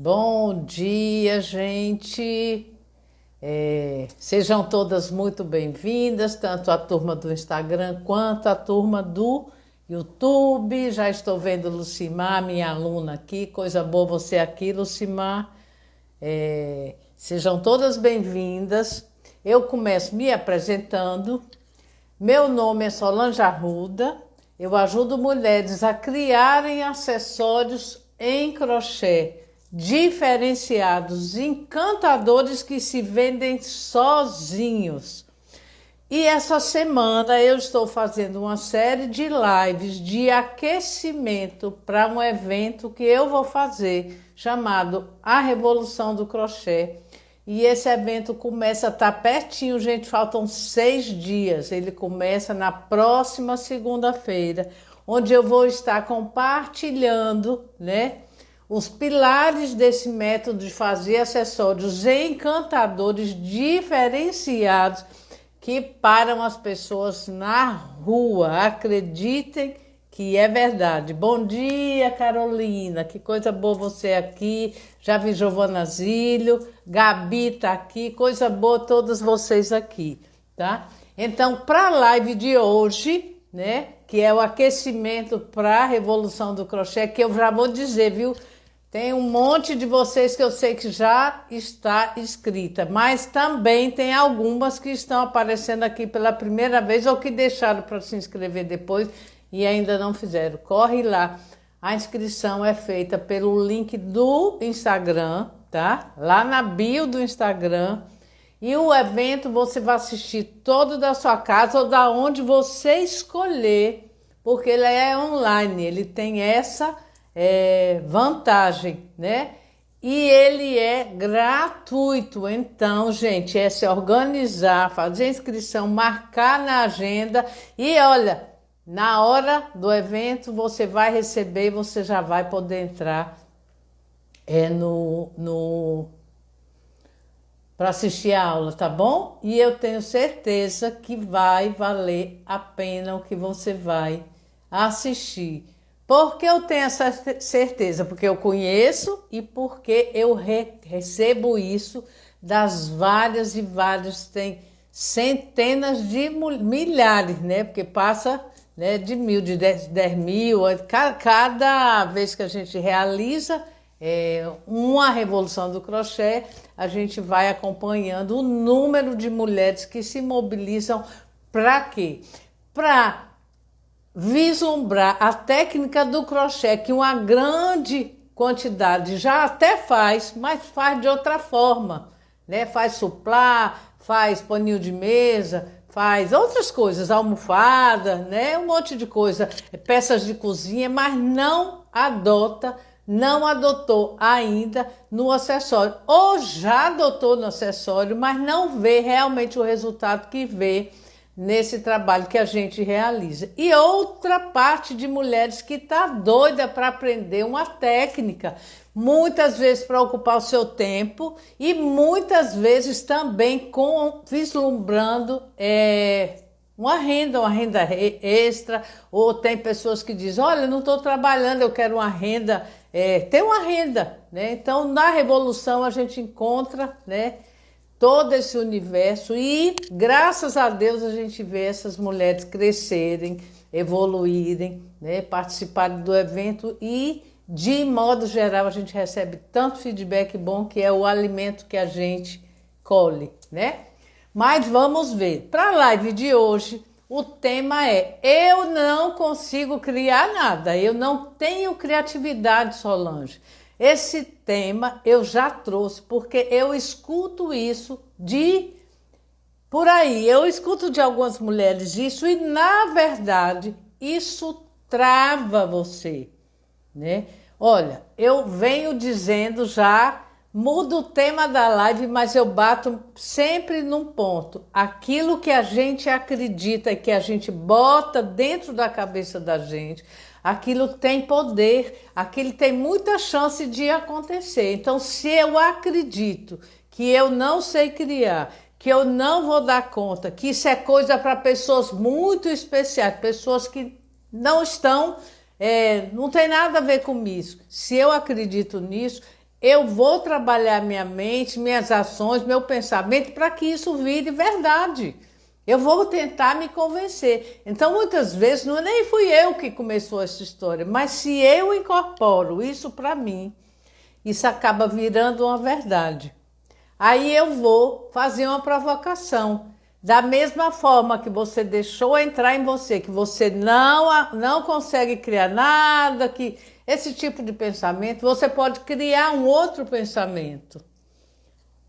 Bom dia, gente. Sejam todas muito bem-vindas, tanto a turma do Instagram quanto a turma do YouTube. Já estou vendo Lucimar, minha aluna aqui. Coisa boa você aqui, Lucimar. Sejam todas bem-vindas. Eu começo me apresentando. Meu nome é Solange Arruda. Eu ajudo mulheres a criarem acessórios em crochê diferenciados, encantadores que se vendem sozinhos. E essa semana eu estou fazendo uma série de lives de aquecimento para um evento que eu vou fazer, chamado A Revolução do Crochê. E esse evento começa a estar pertinho, gente, faltam 6 dias. Ele começa na próxima segunda-feira, onde eu vou estar compartilhando, os pilares desse método de fazer acessórios encantadores diferenciados que param as pessoas na rua. Acreditem que é verdade. Bom dia, Carolina, que coisa boa você aqui. Já vi Giovana Zílio, Gabi tá aqui, coisa boa todas vocês aqui, tá? Então, para a live de hoje, que é o aquecimento para a Revolução do Crochê, que eu já vou dizer, viu? Tem um monte de vocês que eu sei que já está inscrita, mas também tem algumas que estão aparecendo aqui pela primeira vez ou que deixaram para se inscrever depois e ainda não fizeram. Corre lá. A inscrição é feita pelo link do Instagram, tá? Lá na bio do Instagram. E o evento você vai assistir todo da sua casa ou da onde você escolher, porque ele é online, ele tem essa vantagem, E ele é gratuito. Então, gente, é se organizar, fazer inscrição, marcar na agenda e olha, na hora do evento você vai receber e você já vai poder entrar para assistir a aula, tá bom? E eu tenho certeza que vai valer a pena o que você vai assistir. Por que eu tenho essa certeza? Porque eu conheço e porque eu recebo isso das várias e várias, tem centenas de milhares, Porque passa de 1.000, de 10 mil, cada vez que a gente realiza uma revolução do crochê, a gente vai acompanhando o número de mulheres que se mobilizam para quê? Para vislumbrar a técnica do crochê, que uma grande quantidade já até faz, mas faz de outra forma, Faz suplá, faz paninho de mesa, faz outras coisas, almofada, Um monte de coisa, peças de cozinha, mas não adotou ainda no acessório, ou já adotou no acessório, mas não vê realmente o resultado que vê nesse trabalho que a gente realiza. E outra parte de mulheres que está doida para aprender uma técnica, muitas vezes para ocupar o seu tempo e muitas vezes também vislumbrando uma renda extra, ou tem pessoas que dizem, olha, não estou trabalhando, eu quero uma renda, tem uma renda, Então, na Revolução a gente encontra, todo esse universo e, graças a Deus, a gente vê essas mulheres crescerem, evoluírem, participarem do evento e, de modo geral, a gente recebe tanto feedback bom que é o alimento que a gente colhe, Mas vamos ver. Para a live de hoje, o tema é: eu não consigo criar nada, eu não tenho criatividade, Solange. Esse tema eu já trouxe porque eu escuto isso por aí, eu escuto de algumas mulheres isso e, na verdade, isso trava você, Olha, eu venho dizendo já, mudo o tema da live, mas eu bato sempre num ponto. Aquilo que a gente acredita e que a gente bota dentro da cabeça da gente, aquilo tem poder, aquilo tem muita chance de acontecer. Então, se eu acredito que eu não sei criar, que eu não vou dar conta, que isso é coisa para pessoas muito especiais, pessoas que não estão, não tem nada a ver com isso. Se eu acredito nisso, eu vou trabalhar minha mente, minhas ações, meu pensamento para que isso vire verdade. Eu vou tentar me convencer. Então, muitas vezes, nem fui eu que começou essa história, mas se eu incorporo isso para mim, isso acaba virando uma verdade. Aí eu vou fazer uma provocação. Da mesma forma que você deixou entrar em você, que você não consegue criar nada, que esse tipo de pensamento, você pode criar um outro pensamento,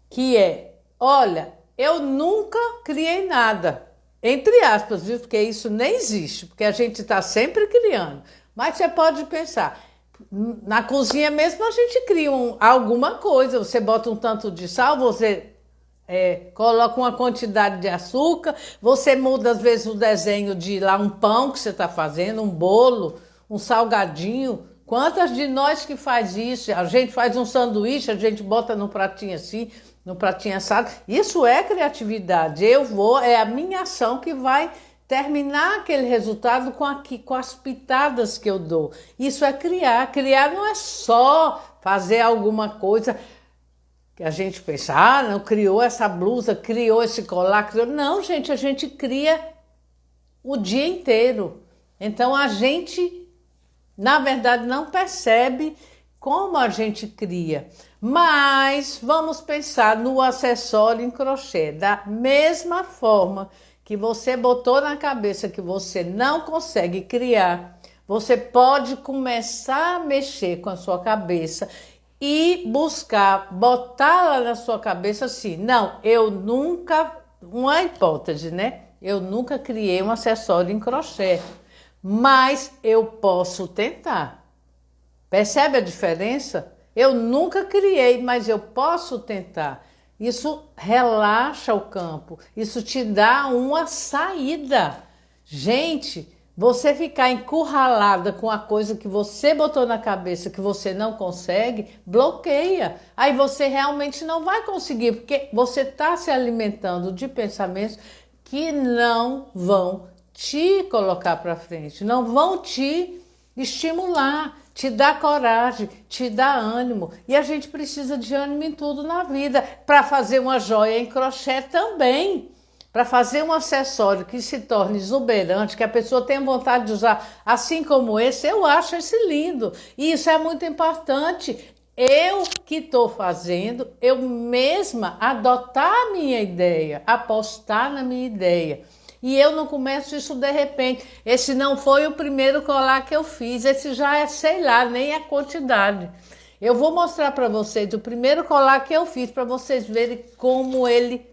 que é, olha, eu nunca criei nada, entre aspas, viu? Porque isso nem existe, porque a gente está sempre criando. Mas você pode pensar, na cozinha mesmo a gente cria alguma coisa, você bota um tanto de sal, você coloca uma quantidade de açúcar, você muda às vezes o desenho de lá um pão que você está fazendo, um bolo, um salgadinho. Quantas de nós que faz isso? A gente faz um sanduíche, a gente bota num pratinho assim, num pratinho assado. Isso é criatividade. É a minha ação que vai terminar aquele resultado com as pitadas que eu dou. Isso é criar. Criar não é só fazer alguma coisa que a gente pensa, não criou essa blusa, criou esse colar, criou... Não, gente, a gente cria o dia inteiro. Então a gente, na verdade, não percebe como a gente cria. Mas vamos pensar no acessório em crochê. Da mesma forma que você botou na cabeça que você não consegue criar, você pode começar a mexer com a sua cabeça e buscar, botar lá na sua cabeça assim, não, eu nunca, uma hipótese, né? Eu nunca criei um acessório em crochê, mas eu posso tentar. Percebe a diferença? Eu nunca criei, mas eu posso tentar. Isso relaxa o campo, isso te dá uma saída. Gente, você ficar encurralada com a coisa que você botou na cabeça que você não consegue, bloqueia. Aí você realmente não vai conseguir, porque você está se alimentando de pensamentos que não vão te colocar para frente, não vão te estimular, te dar coragem, te dar ânimo. E a gente precisa de ânimo em tudo na vida, para fazer uma joia em crochê também. Para fazer um acessório que se torne exuberante, que a pessoa tenha vontade de usar, assim como esse, eu acho esse lindo. E isso é muito importante. Eu que estou fazendo, eu mesma adotar a minha ideia, apostar na minha ideia. E eu não começo isso de repente. Esse não foi o primeiro colar que eu fiz, esse já é, sei lá, nem a quantidade. Eu vou mostrar para vocês o primeiro colar que eu fiz, para vocês verem como ele...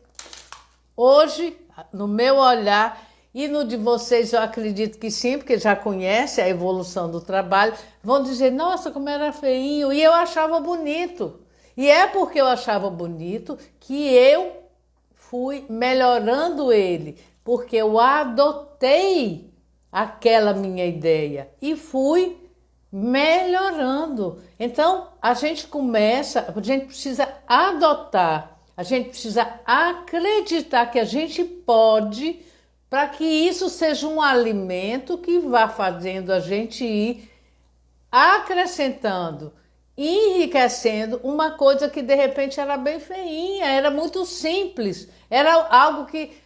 Hoje, no meu olhar e no de vocês, eu acredito que sim, porque já conhecem a evolução do trabalho, vão dizer, nossa, como era feinho, e eu achava bonito. E é porque eu achava bonito que eu fui melhorando ele, porque eu adotei aquela minha ideia e fui melhorando. Então, a gente precisa adotar. A gente precisa acreditar que a gente pode, para que isso seja um alimento que vá fazendo a gente ir acrescentando, enriquecendo uma coisa que de repente era bem feinha, era muito simples, era algo que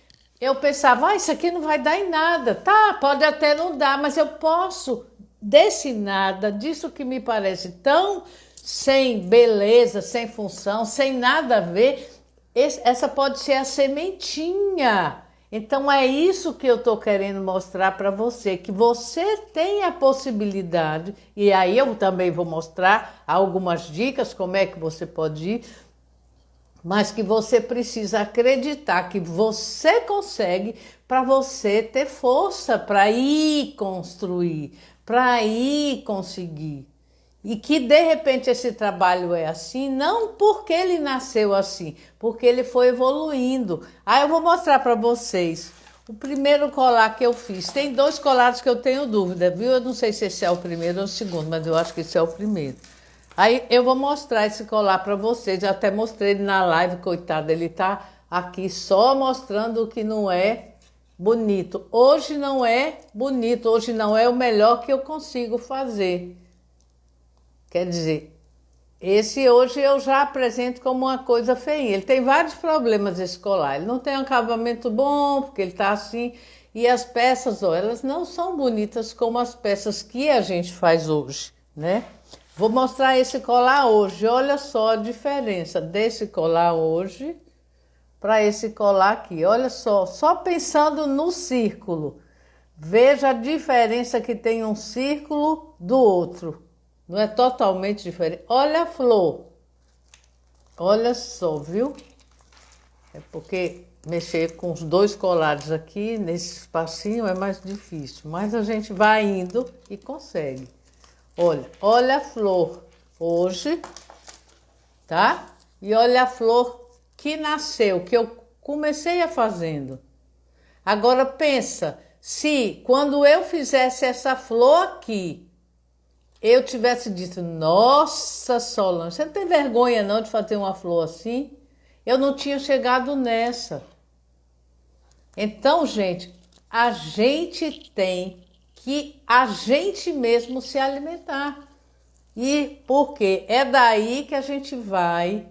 eu pensava, isso aqui não vai dar em nada. Tá, pode até não dar, mas eu posso, desse nada, disso que me parece tão sem beleza, sem função, sem nada a ver, essa pode ser a sementinha. Então é isso que eu estou querendo mostrar para você, que você tem a possibilidade, e aí eu também vou mostrar algumas dicas, como é que você pode ir, mas que você precisa acreditar que você consegue, para você ter força para ir construir, para ir conseguir. E que de repente esse trabalho é assim, não porque ele nasceu assim, porque ele foi evoluindo. Aí eu vou mostrar para vocês o primeiro colar que eu fiz. Tem 2 colares que eu tenho dúvida, viu? Eu não sei se esse é o primeiro ou o segundo, mas eu acho que esse é o primeiro. Aí eu vou mostrar esse colar para vocês. Eu até mostrei ele na live, coitado. Ele tá aqui só mostrando o que não é bonito. Hoje não é bonito, hoje não é o melhor que eu consigo fazer. Quer dizer, Esse hoje eu já apresento como uma coisa feia. Ele tem vários problemas esse colar. Ele não tem um acabamento bom, porque ele está assim. E as peças, ó, elas não são bonitas como as peças que a gente faz hoje, né? Vou mostrar esse colar hoje. Olha só a diferença desse colar hoje para esse colar aqui. Olha só pensando no círculo. Veja a diferença que tem um círculo do outro. Não é totalmente diferente. Olha a flor. Olha só, viu? É porque mexer com os dois colares aqui, nesse espacinho, é mais difícil. Mas a gente vai indo e consegue. Olha a flor hoje, tá? E olha a flor que nasceu, que eu comecei a fazendo. Agora pensa, se quando eu fizesse essa flor aqui, eu tivesse dito, nossa, Solange, você não tem vergonha não de fazer uma flor assim? Eu não tinha chegado nessa. Então, gente, a gente tem que a gente mesmo se alimentar. E porque é daí que a gente vai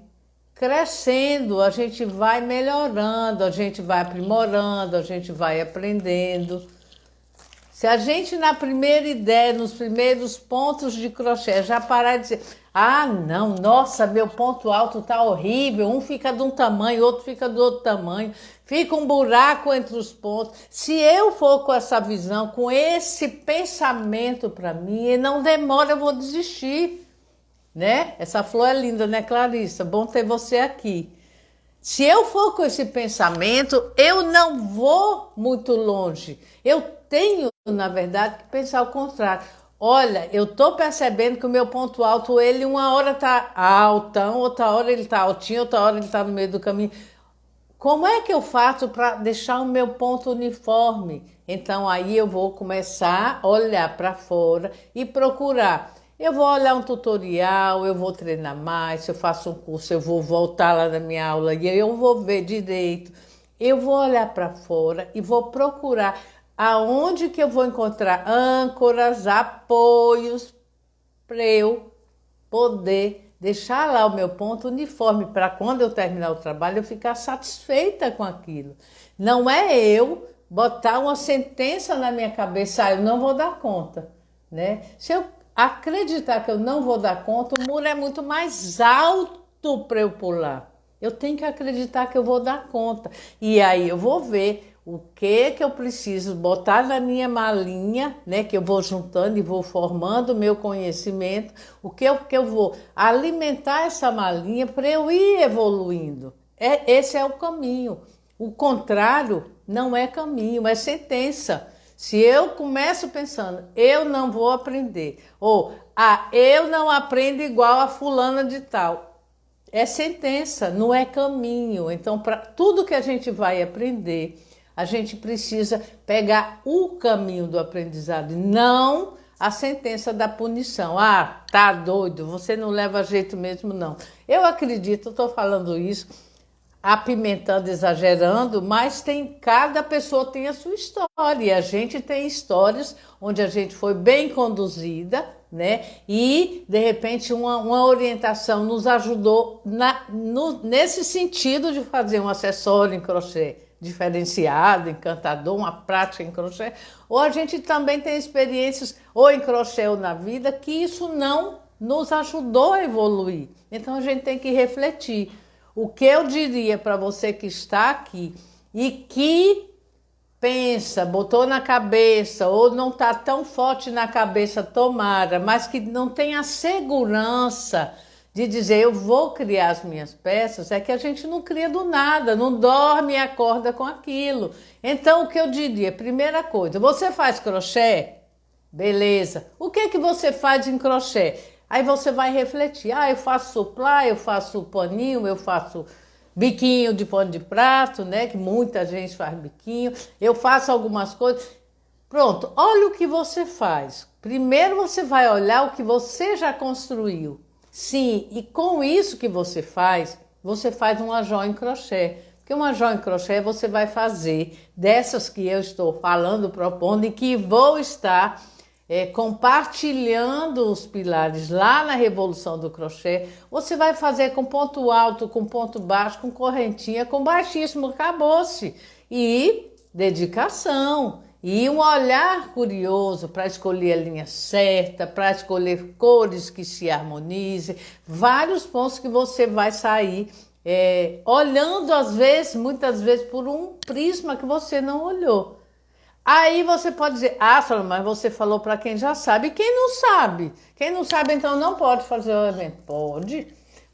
crescendo, a gente vai melhorando, a gente vai aprimorando, a gente vai aprendendo. Se a gente na primeira ideia, nos primeiros pontos de crochê, já parar de dizer, ah, não, nossa, meu ponto alto tá horrível, um fica de um tamanho, outro fica do outro tamanho, fica um buraco entre os pontos. Se eu for com essa visão, com esse pensamento para mim, não demora, eu vou desistir, né? Essa flor é linda, né, Clarissa? Bom ter você aqui. Se eu for com esse pensamento, eu não vou muito longe. Eu tenho, na verdade, que pensar o contrário. Olha, eu estou percebendo que o meu ponto alto, ele uma hora está altão, outra hora ele está altinho, outra hora ele está no meio do caminho. Como é que eu faço para deixar o meu ponto uniforme? Então aí eu vou começar a olhar para fora e procurar. Eu vou olhar um tutorial, eu vou treinar mais, se eu faço um curso, eu vou voltar lá na minha aula e eu vou ver direito. Eu vou olhar para fora e vou procurar aonde que eu vou encontrar âncoras, apoios, para eu poder deixar lá o meu ponto uniforme, para quando eu terminar o trabalho eu ficar satisfeita com aquilo. Não é eu botar uma sentença na minha cabeça, eu não vou dar conta, né? Se eu acreditar que eu não vou dar conta, o muro é muito mais alto para eu pular. Eu tenho que acreditar que eu vou dar conta. E aí eu vou ver o que eu preciso botar na minha malinha, né, que eu vou juntando e vou formando o meu conhecimento, o que eu vou alimentar essa malinha para eu ir evoluindo. Esse é o caminho. O contrário não é caminho, é sentença. Se eu começo pensando, eu não vou aprender, ou eu não aprendo igual a fulana de tal, é sentença, não é caminho. Então, para tudo que a gente vai aprender, a gente precisa pegar o caminho do aprendizado, não a sentença da punição. Ah, tá doido, você não leva jeito mesmo, não. Eu acredito, estou falando isso, apimentando, exagerando, mas cada pessoa tem a sua história. E a gente tem histórias onde a gente foi bem conduzida, né? E, de repente, uma orientação nos ajudou nesse sentido de fazer um acessório em crochê diferenciado, encantador, uma prática em crochê. Ou a gente também tem experiências ou em crochê ou na vida que isso não nos ajudou a evoluir. Então, a gente tem que refletir. O que eu diria para você que está aqui e que pensa, botou na cabeça ou não está tão forte na cabeça, tomara, mas que não tem a segurança de dizer eu vou criar as minhas peças, é que a gente não cria do nada, não dorme e acorda com aquilo. Então o que eu diria, primeira coisa, você faz crochê? Beleza. O que você faz em crochê? Aí você vai refletir, eu faço suplá, eu faço paninho, eu faço biquinho de pano de prato, né? Que muita gente faz biquinho, eu faço algumas coisas. Pronto, olha o que você faz. Primeiro você vai olhar o que você já construiu. Sim, e com isso que você faz uma joia em crochê. Porque uma joia em crochê você vai fazer dessas que eu estou falando, propondo e que vou estar compartilhando os pilares lá na Revolução do Crochê. Você vai fazer com ponto alto, com ponto baixo, com correntinha, com baixíssimo, acabou-se. E dedicação. E um olhar curioso para escolher a linha certa, para escolher cores que se harmonizem, vários pontos que você vai sair olhando às vezes, muitas vezes, por um prisma que você não olhou. Aí você pode dizer, Solon, mas você falou para quem já sabe. E quem não sabe? Quem não sabe, então não pode fazer o evento.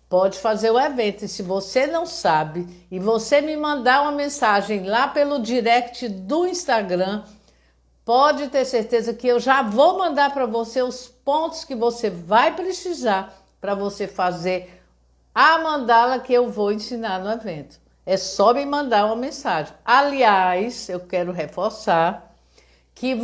Pode fazer o evento. E se você não sabe e você me mandar uma mensagem lá pelo direct do Instagram, pode ter certeza que eu já vou mandar para você os pontos que você vai precisar para você fazer a mandala que eu vou ensinar no evento. É só me mandar uma mensagem. Aliás, eu quero reforçar que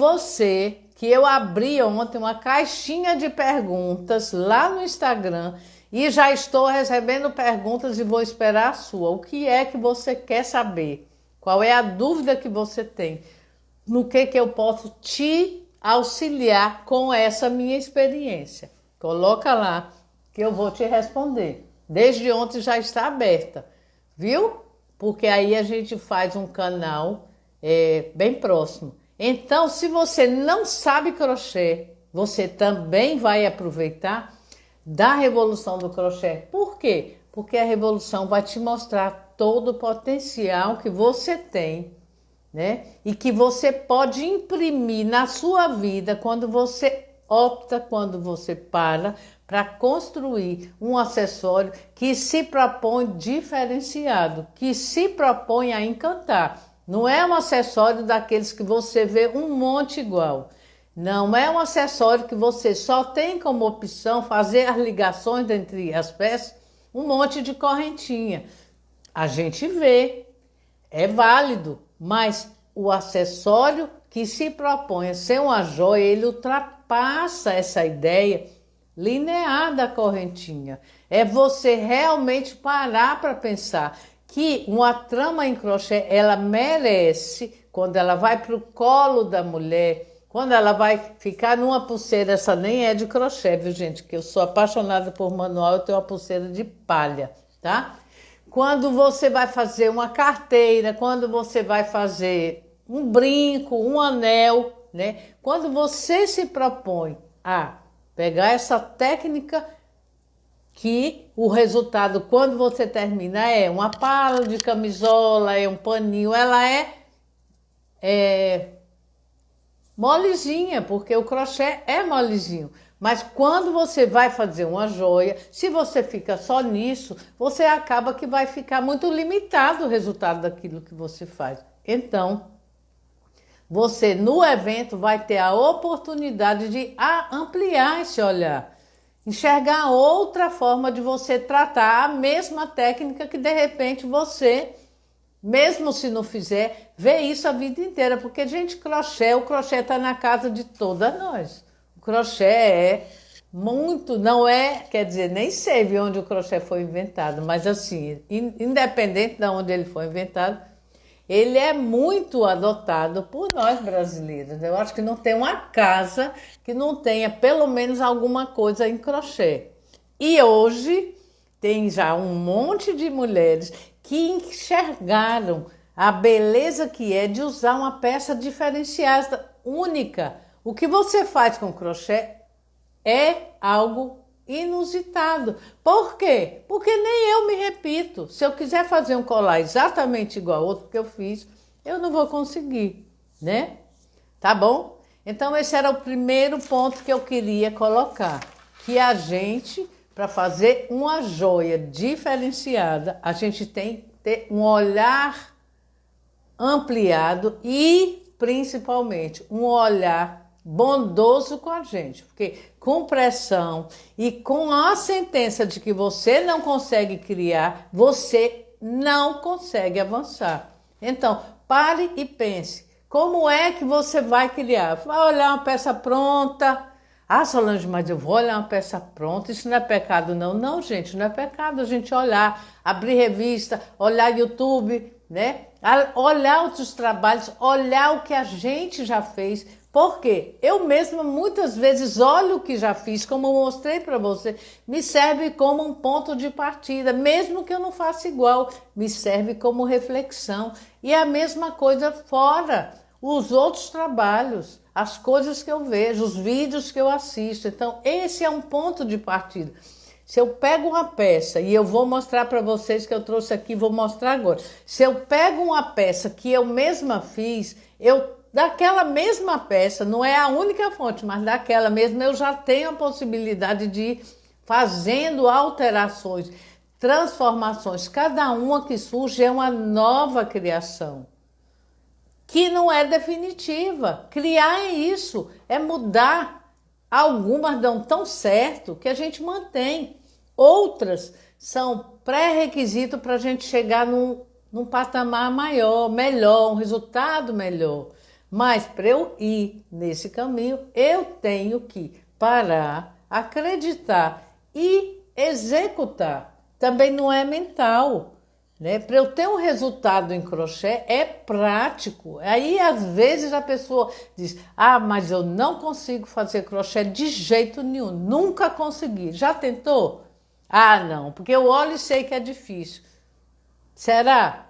eu abri ontem uma caixinha de perguntas lá no Instagram e já estou recebendo perguntas e vou esperar a sua. O que é que você quer saber? Qual é a dúvida que você tem? No que eu posso te auxiliar com essa minha experiência? Coloca lá que eu vou te responder. Desde ontem já está aberta, viu? Porque aí a gente faz um canal bem próximo. Então, se você não sabe crochê, você também vai aproveitar da Revolução do Crochê. Por quê? Porque a Revolução vai te mostrar todo o potencial que você tem, né? E que você pode imprimir na sua vida quando você opta, quando você para construir um acessório que se propõe diferenciado, que se propõe a encantar. Não é um acessório daqueles que você vê um monte igual. Não é um acessório que você só tem como opção fazer as ligações entre as peças, um monte de correntinha. A gente vê, é válido, mas o acessório que se propõe a ser uma joia, ele ultrapassa essa ideia linear da correntinha. É você realmente parar para pensar que uma trama em crochê, ela merece, quando ela vai para o colo da mulher, quando ela vai ficar numa pulseira, essa nem é de crochê, viu gente? Que eu sou apaixonada por manual, eu tenho uma pulseira de palha, tá? Quando você vai fazer uma carteira, quando você vai fazer um brinco, um anel, né? Quando você se propõe a pegar essa técnica que o resultado, quando você termina, é uma pala de camisola, é um paninho, ela é molezinha, porque o crochê é molezinho. Mas quando você vai fazer uma joia, se você fica só nisso, você acaba que vai ficar muito limitado o resultado daquilo que você faz. Então, você no evento vai ter a oportunidade de ampliar esse olhar, enxergar outra forma de você tratar a mesma técnica que de repente você, mesmo se não fizer, vê isso a vida inteira. Porque, gente, o crochê está na casa de todas nós. O crochê é muito, não é, quer dizer, nem sei onde o crochê foi inventado, mas assim, independente de onde ele foi inventado, ele é muito adotado por nós brasileiros. Eu acho que não tem uma casa que não tenha pelo menos alguma coisa em crochê. E hoje tem já um monte de mulheres que enxergaram a beleza que é de usar uma peça diferenciada, única. O que você faz com crochê é algo inusitado. Por quê? Porque nem eu me repito. Se eu quiser fazer um colar exatamente igual ao outro que eu fiz, eu não vou conseguir, né? Tá bom? Então esse era o primeiro ponto que eu queria colocar, que a gente, para fazer uma joia diferenciada, a gente tem que ter um olhar ampliado e, principalmente, um olhar bondoso com a gente, porque com pressão e com a sentença de que você não consegue criar, você não consegue avançar. Então, pare e pense, como é que você vai criar? Vai olhar uma peça pronta? Solange, mas eu vou olhar uma peça pronta, isso não é pecado não. Não, gente, não é pecado a gente olhar, abrir revista, olhar YouTube, né? Olhar outros trabalhos, olhar o que a gente já fez, Porque eu mesma muitas vezes olho o que já fiz, como eu mostrei para você, me serve como um ponto de partida, mesmo que eu não faça igual, me serve como reflexão. E é a mesma coisa fora, os outros trabalhos, as coisas que eu vejo, os vídeos que eu assisto. Então, esse é um ponto de partida. Se eu pego uma peça, e eu vou mostrar para vocês que eu trouxe aqui, vou mostrar agora. Se eu pego uma peça que eu mesma fiz, daquela mesma peça, não é a única fonte, mas daquela mesma, eu já tenho a possibilidade de ir fazendo alterações, transformações. Cada uma que surge é uma nova criação, que não é definitiva. Criar é isso, é mudar. Algumas dão tão certo que a gente mantém. Outras são pré-requisito para a gente chegar num patamar maior, melhor, um resultado melhor. Mas para eu ir nesse caminho, eu tenho que parar, acreditar e executar. Também não é mental, né? Para eu ter um resultado em crochê é prático. Aí às vezes a pessoa diz: ah, mas eu não consigo fazer crochê de jeito nenhum, nunca consegui. Já tentou? Ah, não, porque eu olho e sei que é difícil. Será?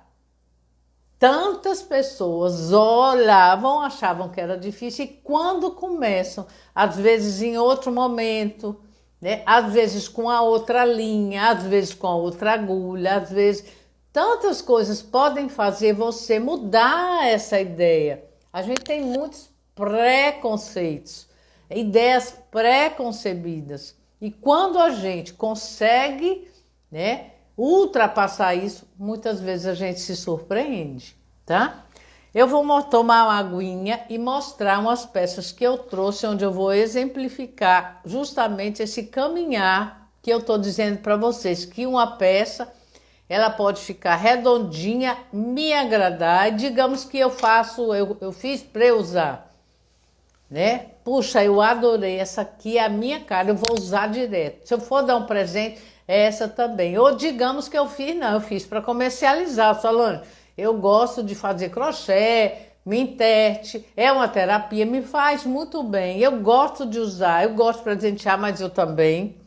Tantas pessoas olhavam, achavam que era difícil, e quando começam, às vezes em outro momento, né? Às vezes com a outra linha, às vezes com a outra agulha, às vezes tantas coisas podem fazer você mudar essa ideia. A gente tem muitos preconceitos, ideias pré-concebidas. E quando a gente consegue, né, ultrapassar isso, muitas vezes a gente se surpreende, tá? Eu vou tomar uma aguinha e mostrar umas peças que eu trouxe, onde eu vou exemplificar justamente esse caminhar que eu estou dizendo para vocês, que uma peça, ela pode ficar redondinha, me agradar, e digamos que eu fiz para eu usar, né? Puxa, eu adorei, essa aqui é a minha cara, eu vou usar direto. Se eu for dar um presente, é essa também. Ou digamos que eu fiz para comercializar, Solange. Eu gosto de fazer crochê, me interte, é uma terapia, me faz muito bem. Eu gosto de usar, eu gosto de presentear, mas eu também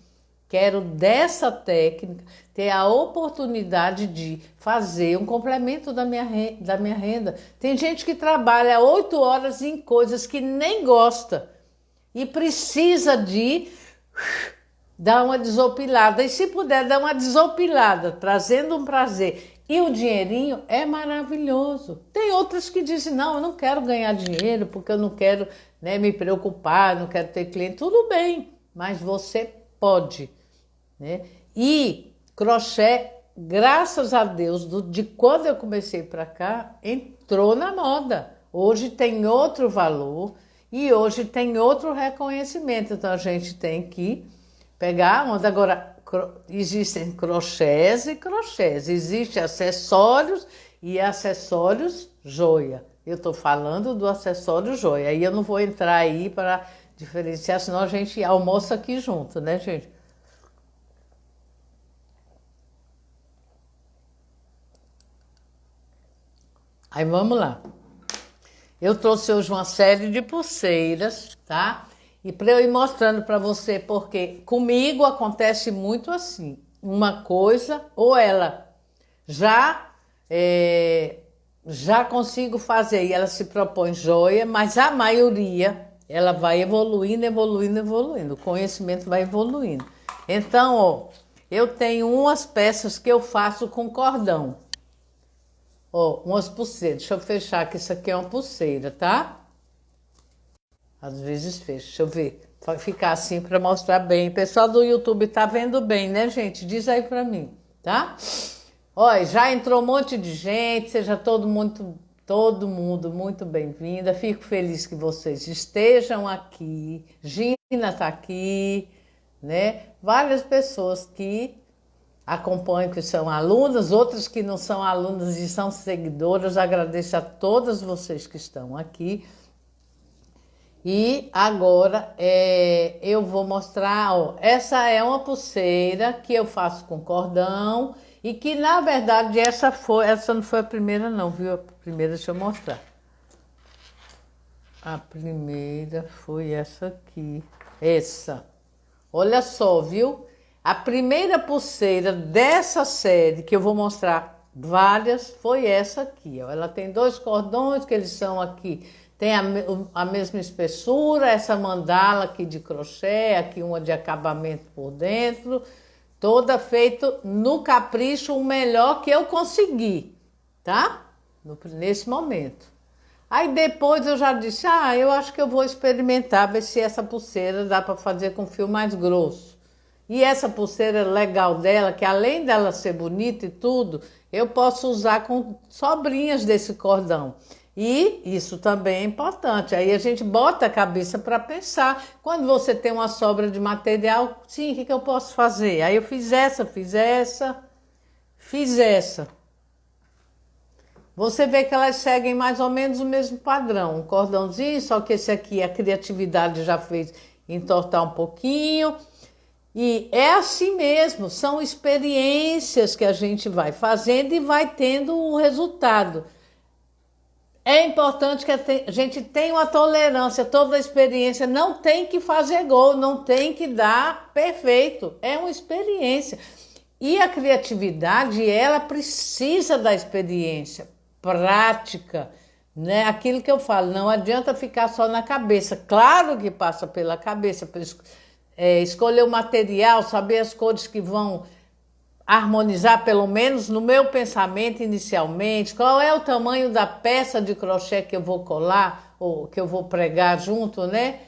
quero dessa técnica ter a oportunidade de fazer um complemento da minha renda. Tem gente que trabalha 8 horas em coisas que nem gosta e precisa de dar uma desopilada. E se puder dar uma desopilada, trazendo um prazer e um dinheirinho, é maravilhoso. Tem outras que dizem: não, eu não quero ganhar dinheiro porque eu não quero, né, me preocupar, não quero ter cliente. Tudo bem, mas você pode, né? E crochê, graças a Deus, de quando eu comecei para cá, entrou na moda. Hoje tem outro valor e hoje tem outro reconhecimento. Então a gente tem que pegar onda. Agora, existem crochês e crochês, existem acessórios e acessórios joia. Eu estou falando do acessório joia, aí eu não vou entrar aí para diferenciar, senão a gente almoça aqui junto, né, gente? Aí vamos lá. Eu trouxe hoje uma série de pulseiras, tá? E para eu ir mostrando para você, porque comigo acontece muito assim, uma coisa, ou ela já consigo fazer e ela se propõe joia, mas a maioria ela vai evoluindo, evoluindo, evoluindo, o conhecimento vai evoluindo. Então, ó, eu tenho umas peças que eu faço com cordão. Ó, umas pulseiras, deixa eu fechar que isso aqui é uma pulseira, tá? Às vezes fecha, deixa eu ver, vai ficar assim para mostrar bem. O pessoal do YouTube tá vendo bem, né, gente? Diz aí para mim, tá? Olha, já entrou um monte de gente, seja todo mundo muito bem-vinda. Fico feliz que vocês estejam aqui. Gina tá aqui, né? Várias pessoas que acompanham, que são alunas, outras que não são alunas e são seguidoras. Agradeço a todas vocês que estão aqui. E agora eu vou mostrar, ó, essa é uma pulseira que eu faço com cordão e que na verdade essa não foi a primeira não, viu? A primeira deixa eu mostrar. A primeira foi essa aqui. Essa. Olha só, viu? A primeira pulseira dessa série, que eu vou mostrar várias, foi essa aqui. Ó. Ela tem 2 cordões, que eles são aqui. Tem a mesma espessura, essa mandala aqui de crochê, aqui uma de acabamento por dentro. Toda feita no capricho, o melhor que eu consegui, tá? Nesse momento. Aí depois eu já disse, eu acho que eu vou experimentar, ver se essa pulseira dá para fazer com fio mais grosso. E essa pulseira legal dela, que além dela ser bonita e tudo, eu posso usar com sobrinhas desse cordão. E isso também é importante. Aí a gente bota a cabeça para pensar. Quando você tem uma sobra de material, sim, o que eu posso fazer? Aí eu fiz essa, fiz essa, fiz essa. Você vê que elas seguem mais ou menos o mesmo padrão. Um cordãozinho, só que esse aqui a criatividade já fez entortar um pouquinho. E é assim mesmo, são experiências que a gente vai fazendo e vai tendo o resultado. É importante que a gente tenha uma tolerância, toda experiência não tem que fazer gol, não tem que dar perfeito, é uma experiência. E a criatividade, ela precisa da experiência, prática, né? Aquilo que eu falo, não adianta ficar só na cabeça, claro que passa pela cabeça, escolher o material, saber as cores que vão harmonizar, pelo menos no meu pensamento inicialmente, qual é o tamanho da peça de crochê que eu vou colar, ou que eu vou pregar junto, né?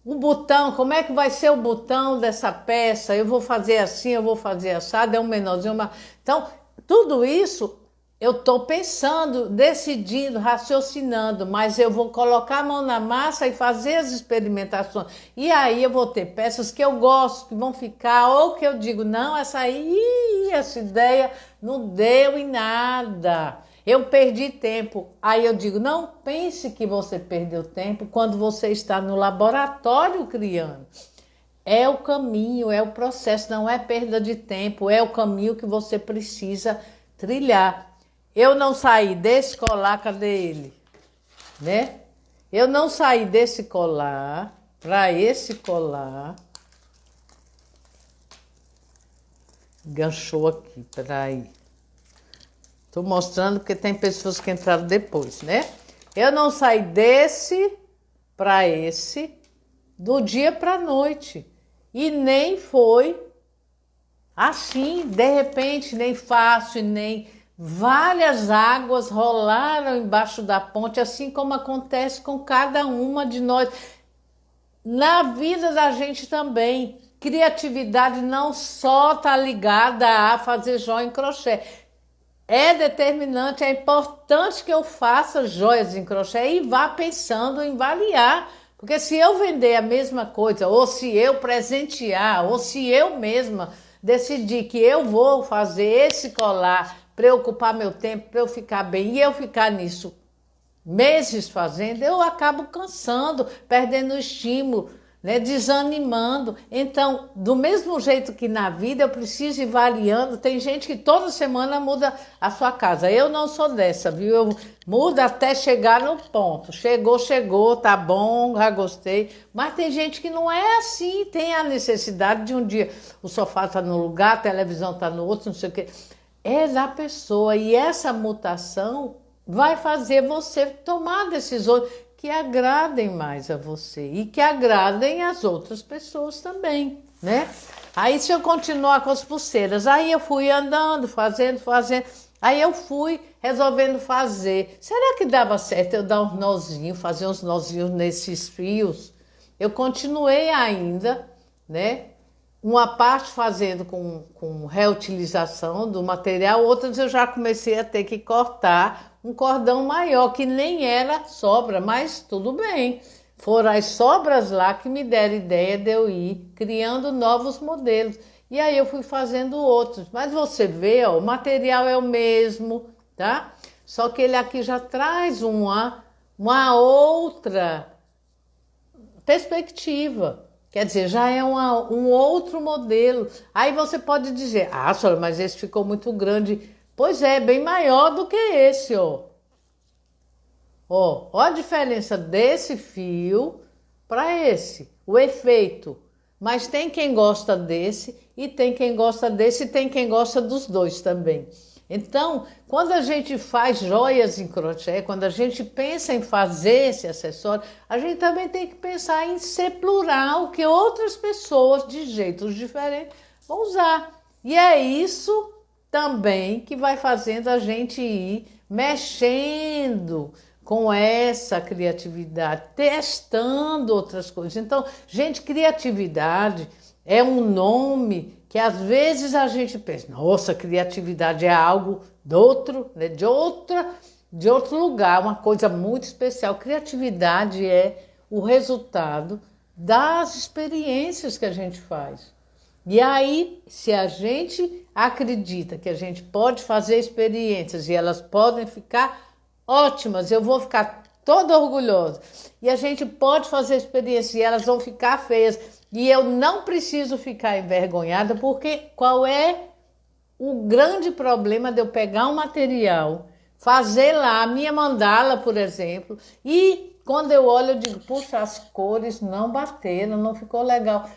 O botão, como é que vai ser o botão dessa peça? Eu vou fazer assim, eu vou fazer assado, é um menorzinho, Então, tudo isso eu estou pensando, decidindo, raciocinando, mas eu vou colocar a mão na massa e fazer as experimentações. E aí eu vou ter peças que eu gosto, que vão ficar, ou que eu digo, não, essa ideia não deu em nada. Eu perdi tempo. Aí eu digo, não pense que você perdeu tempo quando você está no laboratório criando. É o caminho, é o processo, não é perda de tempo, é o caminho que você precisa trilhar. Eu não saí desse colar, cadê ele? Né? Eu não saí desse colar para esse colar. Ganchou aqui, peraí. Estou mostrando porque tem pessoas que entraram depois, né? Eu não saí desse para esse do dia para a noite. E nem foi assim, de repente, nem fácil, nem... Várias águas rolaram embaixo da ponte, assim como acontece com cada uma de nós. Na vida da gente também. Criatividade não só está ligada a fazer joia em crochê. É determinante, é importante que eu faça joias em crochê e vá pensando em variar. Porque se eu vender a mesma coisa, ou se eu presentear, ou se eu mesma decidir que eu vou fazer esse colar para eu ocupar meu tempo, para eu ficar bem, e eu ficar nisso meses fazendo, eu acabo cansando, perdendo o estímulo, né, desanimando. Então, do mesmo jeito que na vida eu preciso ir variando, tem gente que toda semana muda a sua casa. Eu não sou dessa, viu? Eu mudo até chegar no ponto. Chegou, tá bom, já gostei. Mas tem gente que não é assim, tem a necessidade de um dia o sofá tá no lugar, a televisão tá no outro, não sei o quê. É da pessoa, e essa mutação vai fazer você tomar decisões que agradem mais a você e que agradem as outras pessoas também, né? Aí se eu continuar com as pulseiras, aí eu fui andando, fazendo, aí eu fui resolvendo fazer. Será que dava certo eu dar uns nozinhos, fazer uns nozinhos nesses fios? Eu continuei ainda, né? Uma parte fazendo com reutilização do material, outras eu já comecei a ter que cortar um cordão maior, que nem era sobra, mas tudo bem. Foram as sobras lá que me deram ideia de eu ir criando novos modelos. E aí eu fui fazendo outros. Mas você vê, ó, o material é o mesmo, tá? Só que ele aqui já traz uma outra perspectiva. Quer dizer, já é um outro modelo. Aí você pode dizer, senhora, mas esse ficou muito grande. Pois é, bem maior do que esse, ó. Ó a diferença desse fio para esse, o efeito. Mas tem quem gosta desse e tem quem gosta desse e tem quem gosta dos dois também. Então, quando a gente faz joias em crochê, quando a gente pensa em fazer esse acessório, a gente também tem que pensar em ser plural, que outras pessoas de jeitos diferentes vão usar. E é isso também que vai fazendo a gente ir mexendo com essa criatividade, testando outras coisas. Então, gente, criatividade é um nome que às vezes a gente pensa, nossa, criatividade é algo do outro, né, de outro lugar, uma coisa muito especial. Criatividade é o resultado das experiências que a gente faz. E aí, se a gente acredita que a gente pode fazer experiências e elas podem ficar ótimas, eu vou ficar toda orgulhosa. E a gente pode fazer experiências e elas vão ficar feias. E eu não preciso ficar envergonhada, porque qual é o grande problema de eu pegar um material, fazer lá a minha mandala, por exemplo, e quando eu olho eu digo, puxa, as cores não bateram, não ficou legal.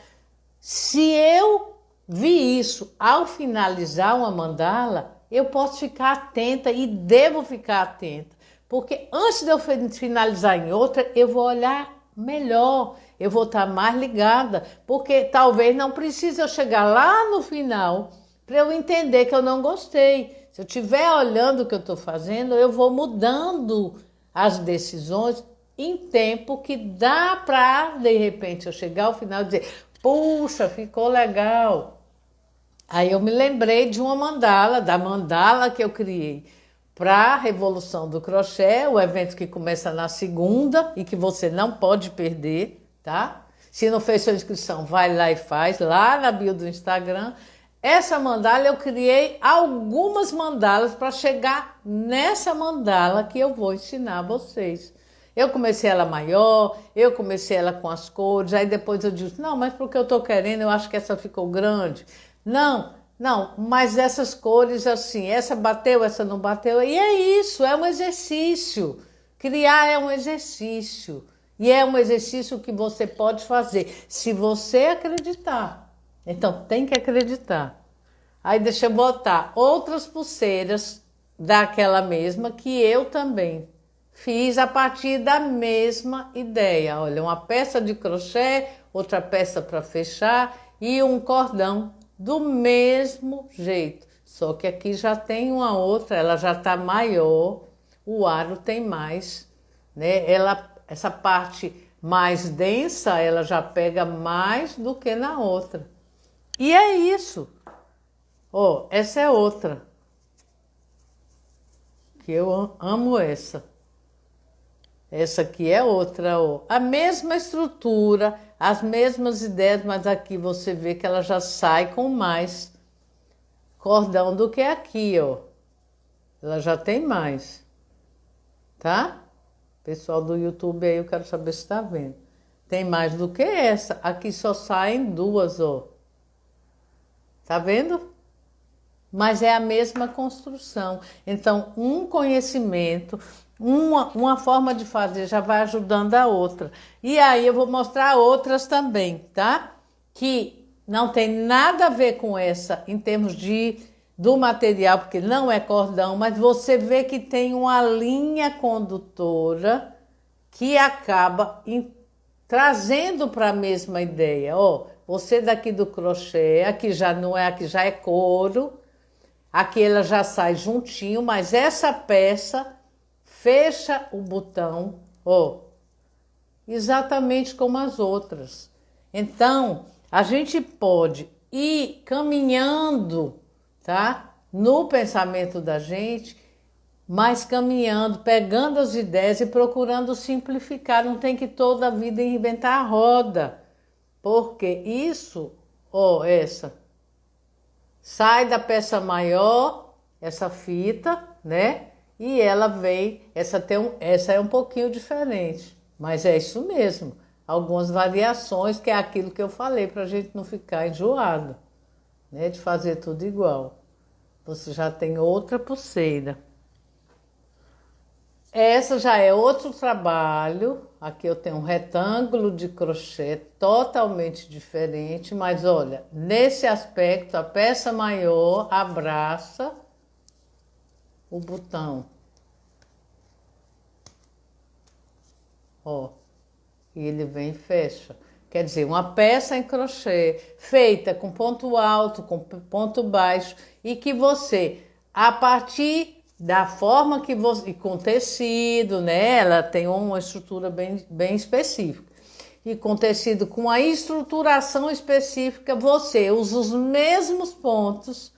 Se eu vi isso ao finalizar uma mandala, eu posso ficar atenta e devo ficar atenta. Porque antes de eu finalizar em outra, eu vou olhar melhor, eu vou estar mais ligada, porque talvez não precise eu chegar lá no final para eu entender que eu não gostei. Se eu estiver olhando o que eu estou fazendo, eu vou mudando as decisões em tempo que dá para, de repente, eu chegar ao final e dizer, puxa, ficou legal. Aí eu me lembrei de uma mandala, da mandala que eu criei para a Revolução do Crochê, o evento que começa na segunda e que você não pode perder, tá? Se não fez sua inscrição, vai lá e faz, lá na bio do Instagram. Essa mandala eu criei algumas mandalas para chegar nessa mandala que eu vou ensinar a vocês. Eu comecei ela maior, eu comecei ela com as cores, aí depois eu disse, não, mas porque eu estou querendo, eu acho que essa ficou grande. Não, mas essas cores assim, essa bateu, essa não bateu. E é isso, é um exercício. Criar é um exercício. E é um exercício que você pode fazer, se você acreditar. Então, tem que acreditar. Aí deixa eu botar outras pulseiras daquela mesma que eu também fiz a partir da mesma ideia. Olha, uma peça de crochê, outra peça para fechar e um cordão do mesmo jeito. Só que aqui já tem uma outra, ela já está maior, o aro tem mais, né? Essa parte mais densa, ela já pega mais do que na outra. E é isso. Ó, essa é outra. Que eu amo essa. Essa aqui é outra, ó. A mesma estrutura, as mesmas ideias, mas aqui você vê que ela já sai com mais cordão do que aqui, ó. Ela já tem mais, tá? Pessoal do YouTube aí, eu quero saber se tá vendo. Tem mais do que essa. Aqui só saem duas, ó. Tá vendo? Mas é a mesma construção. Então, um conhecimento, uma forma de fazer já vai ajudando a outra. E aí eu vou mostrar outras também, tá? Que não tem nada a ver com essa em termos do material, porque não é cordão, mas você vê que tem uma linha condutora que acaba trazendo para a mesma ideia. Ó, você daqui do crochê, aqui já não é, aqui já é couro. Aqui ela já sai juntinho, mas essa peça fecha o botão, ó, exatamente como as outras. Então, a gente pode ir caminhando, tá? No pensamento da gente, mas caminhando, pegando as ideias e procurando simplificar. Não tem que toda a vida inventar a roda, porque isso, ó, essa sai da peça maior, essa fita, né? E ela vem, essa é um pouquinho diferente, mas é isso mesmo. Algumas variações, que é aquilo que eu falei, para a gente não ficar enjoado, né? De fazer tudo igual. Você já tem outra pulseira. Essa já é outro trabalho. Aqui eu tenho um retângulo de crochê totalmente diferente, mas olha, nesse aspecto a peça maior abraça o botão. Ó, e ele vem e fecha. Quer dizer, uma peça em crochê feita com ponto alto, com ponto baixo e que você, a partir da forma que você, e com tecido, né? Ela tem uma estrutura bem específica. E com tecido com a estruturação específica, você usa os mesmos pontos,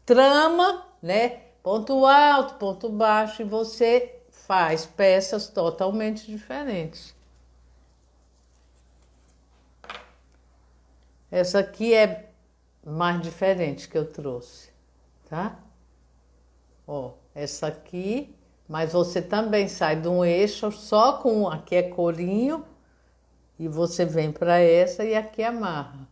trama, né? Ponto alto, ponto baixo, e você faz peças totalmente diferentes. Essa aqui é mais diferente que eu trouxe, tá? Ó, essa aqui, mas você também sai de um eixo só com, aqui é corinho, e você vem para essa e aqui amarra.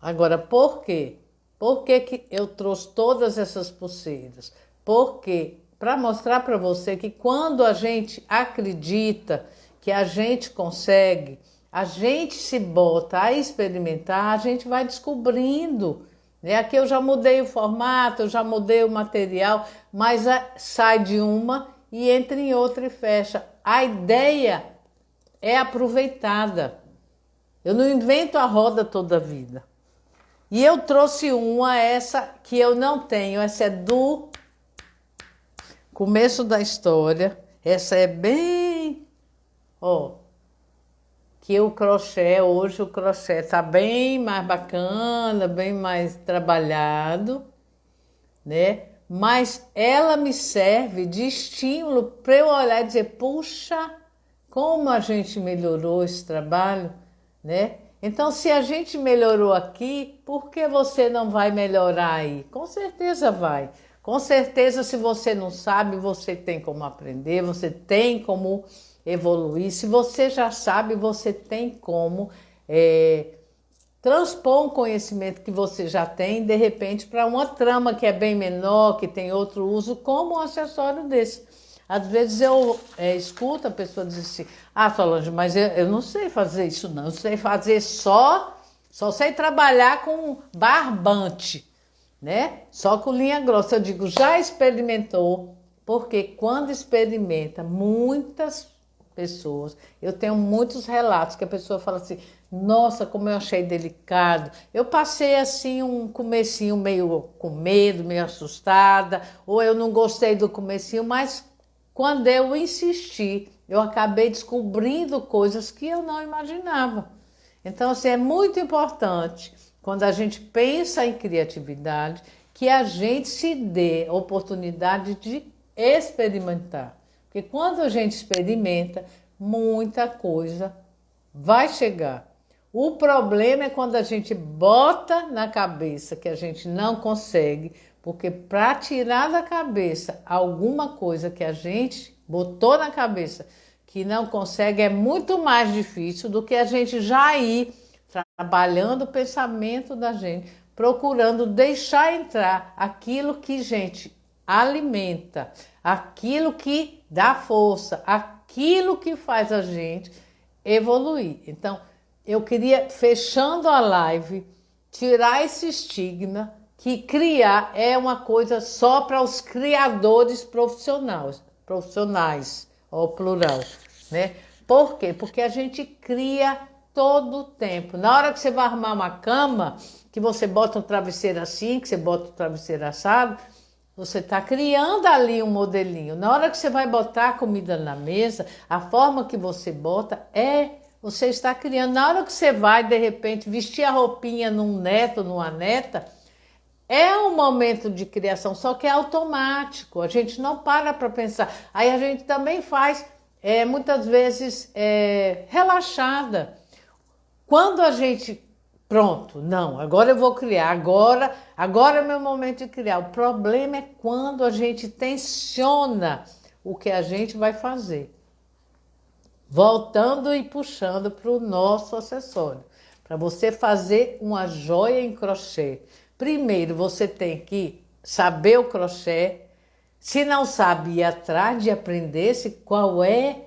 Agora, por quê? Por que que eu trouxe todas essas pulseiras? Porque, para mostrar para você que quando a gente acredita que a gente consegue, a gente se bota a experimentar, a gente vai descobrindo. Né? Aqui eu já mudei o formato, eu já mudei o material, mas sai de uma e entra em outra e fecha. A ideia é aproveitada. Eu não invento a roda toda a vida. E eu trouxe uma, essa que eu não tenho, essa é do começo da história. Essa é bem, ó, que o crochê, hoje o crochê tá bem mais bacana, bem mais trabalhado, né? Mas ela me serve de estímulo para eu olhar e dizer, puxa, como a gente melhorou esse trabalho, né? Então, se a gente melhorou aqui, por que você não vai melhorar aí? Com certeza vai. Com certeza, se você não sabe, você tem como aprender, você tem como evoluir. Se você já sabe, você tem como transpor um conhecimento que você já tem, de repente, para uma trama que é bem menor, que tem outro uso, como um acessório desse. Às vezes eu escuto a pessoa dizer assim, ah, Solange, mas eu não sei fazer isso não, eu sei fazer só sei trabalhar com barbante, né? Só com linha grossa. Eu digo, já experimentou? Porque quando experimenta, muitas pessoas, eu tenho muitos relatos que a pessoa fala assim, nossa, como eu achei delicado. Eu passei assim um comecinho meio com medo, meio assustada, ou eu não gostei do comecinho, mas quando eu insisti, eu acabei descobrindo coisas que eu não imaginava. Então, assim, é muito importante, quando a gente pensa em criatividade, que a gente se dê a oportunidade de experimentar. Porque quando a gente experimenta, muita coisa vai chegar. O problema é quando a gente bota na cabeça que a gente não consegue, porque para tirar da cabeça alguma coisa que a gente botou na cabeça que não consegue é muito mais difícil do que a gente já ir trabalhando o pensamento da gente, procurando deixar entrar aquilo que, gente, alimenta, aquilo que dá força, aquilo que faz a gente evoluir. Então, eu queria, fechando a live, tirar esse estigma que criar é uma coisa só para os criadores profissionais, ao plural, né? Por quê? Porque a gente cria todo o tempo. Na hora que você vai arrumar uma cama, que você bota um travesseiro assim, que você bota um travesseiro assado, você está criando ali um modelinho. Na hora que você vai botar a comida na mesa, a forma que você bota você está criando. Na hora que você vai, de repente, vestir a roupinha num neto, numa neta, é um momento de criação, só que é automático. A gente não para pensar. Aí a gente também faz, muitas vezes, relaxada. Quando a gente, pronto, não, agora eu vou criar, agora é meu momento de criar. O problema é quando a gente tensiona o que a gente vai fazer. Voltando e puxando para o nosso acessório. Para você fazer uma joia em crochê, primeiro você tem que saber o crochê. Se não sabe, ir atrás de aprender qual é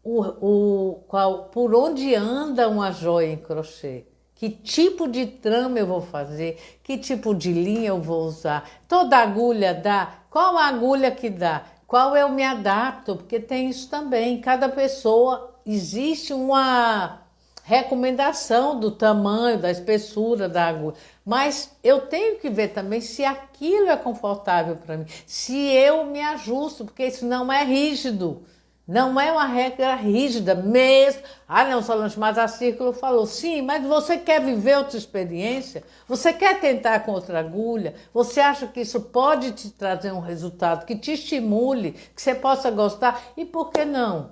por onde anda uma joia em crochê. Que tipo de trama eu vou fazer, que tipo de linha eu vou usar. Toda agulha dá? Qual a agulha que dá? Qual eu me adapto? Porque tem isso também. Cada pessoa existe uma recomendação do tamanho, da espessura da agulha. Mas eu tenho que ver também se aquilo é confortável para mim, se eu me ajusto, porque isso não é rígido. Não é uma regra rígida mesmo. Ah, não, Solange, mas a Círculo falou. Sim, mas você quer viver outra experiência? Você quer tentar com outra agulha? Você acha que isso pode te trazer um resultado que te estimule, que você possa gostar? E por que não?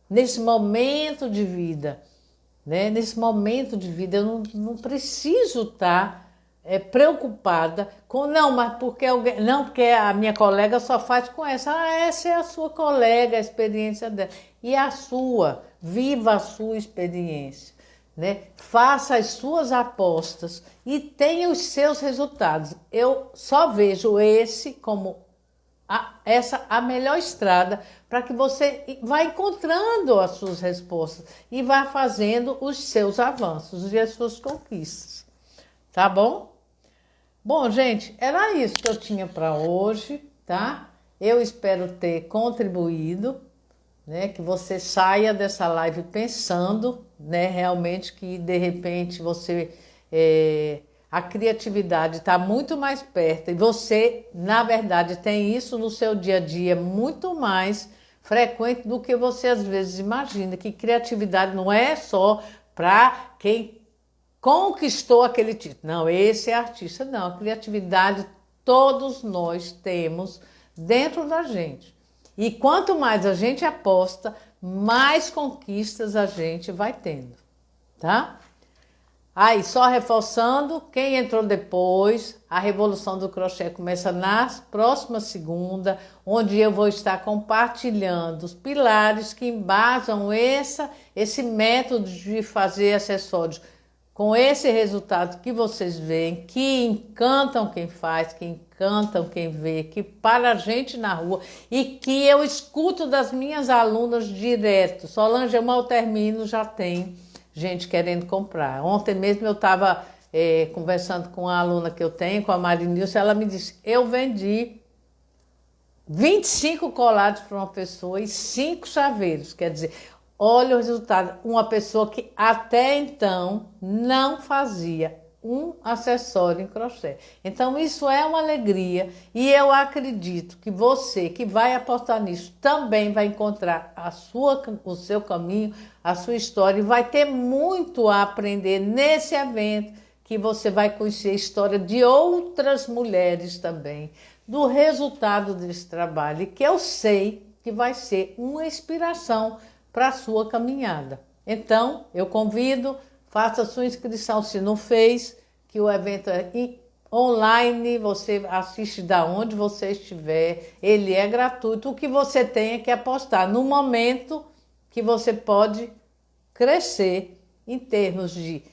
Nesse momento de vida, né? Nesse momento de vida, eu não preciso estar preocupada com não, mas porque alguém, não, porque a minha colega só faz com essa. Ah, essa é a sua colega, a experiência dela. E a sua, viva a sua experiência, né? Faça as suas apostas e tenha os seus resultados. Eu só vejo esse como a melhor estrada para que você vá encontrando as suas respostas e vá fazendo os seus avanços e as suas conquistas. Tá bom? Bom, gente, era isso que eu tinha para hoje, tá? Eu espero ter contribuído, né? Que você saia dessa live pensando, né? Realmente que de repente você a criatividade está muito mais perto e você, na verdade, tem isso no seu dia a dia muito mais frequente do que você às vezes imagina. Que criatividade não é só para quem conquistou aquele título. Não, esse é artista. Não, a criatividade todos nós temos dentro da gente. E quanto mais a gente aposta, mais conquistas a gente vai tendo, tá? Aí, só reforçando, quem entrou depois, a Revolução do Crochê começa na próxima segunda, onde eu vou estar compartilhando os pilares que embasam esse método de fazer acessórios com esse resultado que vocês veem, que encantam quem faz, que encantam quem vê, que para a gente na rua e que eu escuto das minhas alunas direto. Solange, eu mal termino, já tem gente querendo comprar. Ontem mesmo eu estava conversando com uma aluna que eu tenho, com a Marinilson, ela me disse, eu vendi 25 colares para uma pessoa e 5 chaveiros, quer dizer... Olha o resultado, uma pessoa que até então não fazia um acessório em crochê. Então isso é uma alegria e eu acredito que você que vai apostar nisso também vai encontrar o seu caminho, a sua história e vai ter muito a aprender nesse evento que você vai conhecer a história de outras mulheres também, do resultado desse trabalho e que eu sei que vai ser uma inspiração para a sua caminhada. Então, eu convido, faça a sua inscrição se não fez, que o evento é online, você assiste da onde você estiver, ele é gratuito. O que você tem é que apostar no momento que você pode crescer em termos de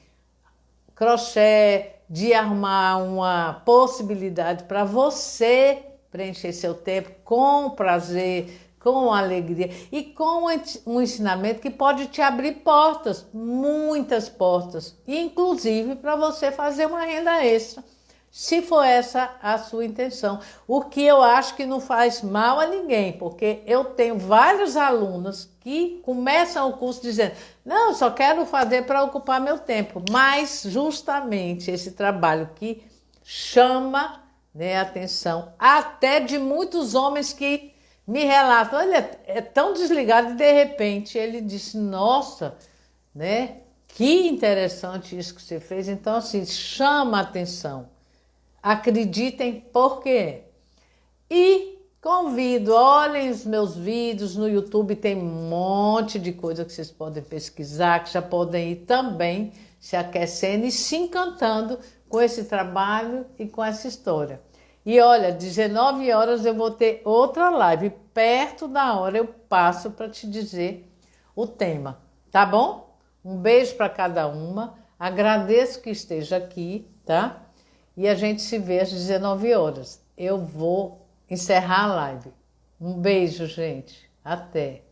crochê, de arrumar uma possibilidade para você preencher seu tempo com prazer, com alegria e com um ensinamento que pode te abrir portas, muitas portas, inclusive para você fazer uma renda extra, se for essa a sua intenção. O que eu acho que não faz mal a ninguém, porque eu tenho vários alunos que começam o curso dizendo, não, eu só quero fazer para ocupar meu tempo, mas justamente esse trabalho que chama, né, a atenção até de muitos homens que me relata, olha, é tão desligado e de repente ele disse, nossa, né? Que interessante isso que você fez. Então, assim, chama a atenção. Acreditem por quê. E convido, olhem os meus vídeos no YouTube, tem um monte de coisa que vocês podem pesquisar, que já podem ir também se aquecendo e se encantando com esse trabalho e com essa história. E olha, 19 horas eu vou ter outra live. Perto da hora eu passo para te dizer o tema, tá bom? Um beijo para cada uma. Agradeço que esteja aqui, tá? E a gente se vê às 19 horas. eu vou encerrar a live. Um beijo, gente. Até.